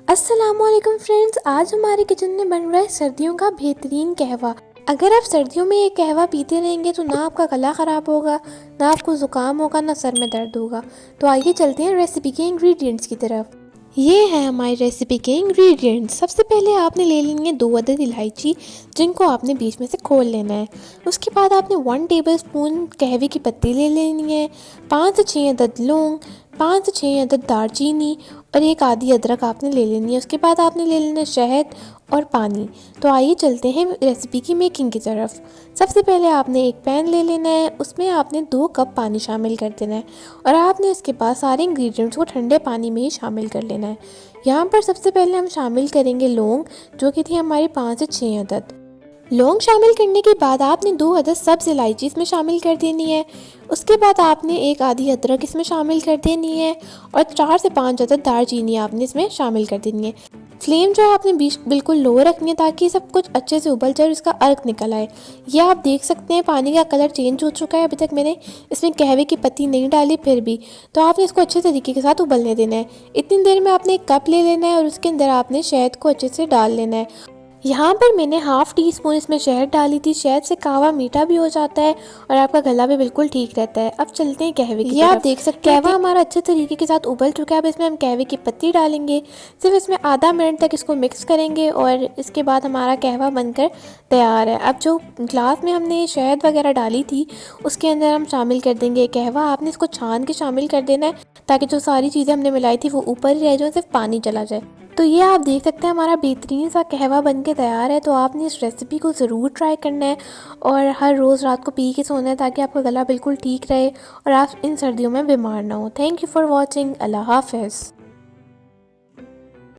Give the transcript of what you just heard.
अस्सलामुअलैकुम फ्रेंड्स, आज हमारे किचन में बन रहा है सर्दियों का बेहतरीन कहवा। अगर आप सर्दियों में ये कहवा पीते रहेंगे तो ना आपका गला ख़राब होगा, ना आपको ज़ुकाम होगा, ना सर में दर्द होगा। तो आइए चलते हैं रेसिपी के इंग्रेडिएंट्स की तरफ। ये है हमारी रेसिपी के इंग्रेडिएंट्स। सबसे पहले आपने ले लेंगे 2 अदद इलायची, जिनको आपने बीच में से खोल लेना है। उसके बाद आपने 1 टेबलस्पून कहवे की पत्ती ले लेनी है, 5 से 6 अदद लौंग, 5 से 6 अदद दालचीनी और एक आधी अदरक आपने ले लेनी है। उसके बाद आपने ले लेना है शहद और पानी। तो आइए चलते हैं रेसिपी की मेकिंग की तरफ। सबसे पहले आपने एक पैन ले लेना है, उसमें आपने 2 कप पानी शामिल कर देना है और आपने उसके बाद सारे इंग्रेडिएंट्स को ठंडे पानी में ही शामिल कर लेना है। यहाँ पर सबसे पहले हम शामिल करेंगे लौंग, जो कि थी हमारी 5 से 6 अदद। लौंग शामिल करने के बाद आपने 2 अदद सब्ज़ इलायची इसमें शामिल कर देनी है। उसके बाद आपने एक आधी अदरक इसमें शामिल कर देनी है और 4 से 5 अदद दालचीनी आपने इसमें शामिल कर देनी है। फ्लेम जो है आपने बिल्कुल लो रखनी है ताकि सब कुछ अच्छे से उबल जाए और इसका अर्क निकल आए। ये आप देख सकते हैं पानी का कलर चेंज हो चुका है। अभी तक मैंने इसमें कहवे की पत्ती नहीं डाली फिर भी, तो आपने इसको अच्छे तरीके के साथ उबलने देना है। इतनी देर में आपने एक कप ले लेना है और उसके अंदर आपने शहद को अच्छे से डाल लेना है। यहाँ पर मैंने हाफ़ टी स्पून इसमें शहद डाली थी। शहद से कहवा मीठा भी हो जाता है और आपका गला भी बिल्कुल ठीक रहता है। अब चलते हैं कहवे की तरफ। ये आप देख सकते हैं कहवा हमारा अच्छे तरीके के साथ उबल चुका है। अब इसमें हम कहवे की पत्ती डालेंगे। सिर्फ इसमें आधा मिनट तक इसको मिक्स करेंगे और इसके बाद हमारा कहवा बनकर तैयार है। अब जो ग्लास में हमने शहद वगैरह डाली थी उसके अंदर हम शामिल कर देंगे कहवा। आपने इसको छान के शामिल कर देना है ताकि जो सारी चीज़ें हमने मिलाई थी वो ऊपर ही रह जाए, सिर्फ पानी चला जाए। तो ये आप देख सकते हैं हमारा बेहतरीन सा कहवा बन के तैयार है। तो आपने इस रेसिपी को ज़रूर ट्राई करना है और हर रोज़ रात को पी के सोना है ताकि आपका गला बिल्कुल ठीक रहे और आप इन सर्दियों में बीमार ना हो। Thank you for watching. अल्लाह हाफ़िज़।